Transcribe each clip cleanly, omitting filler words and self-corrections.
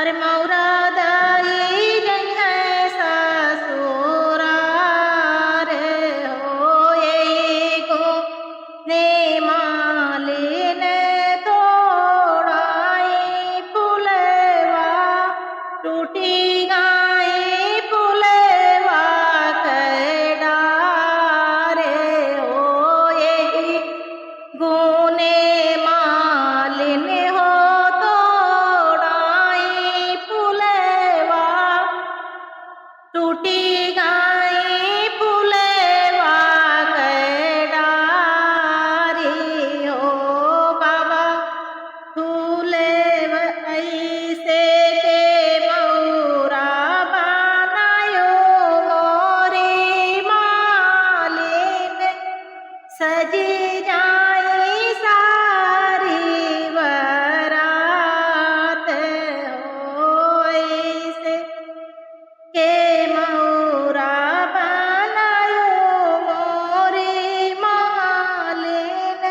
अरे मौरा दाई गई है ससुराल हो यही को ने मालिन तोड़ाई पुलवा टूटी गाई पुलवा के डारे हो यही गुने मालिन हो तोड़ाई पुलवा टूटी गाई पुलवा के डारी हो बाबा फूलेव ऐसे के मौरा बनायो मोरी मालिन सजी जाई सारी बरात होइसे के मौरा बनायो मोरी मालिन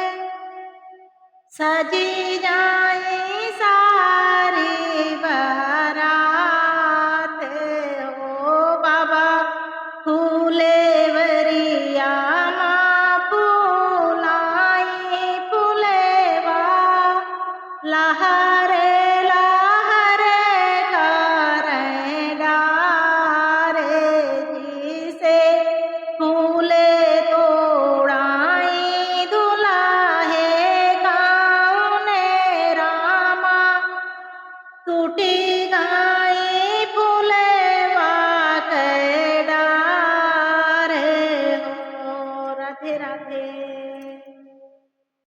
सजी जाई सारी बरात हो बाबा फूले वरिया माँ फूलाई फुलेवा लहरे लहरे करे डारे जिसे फूले तोड़ाई दुलाहे गाँव ने रामा टूटी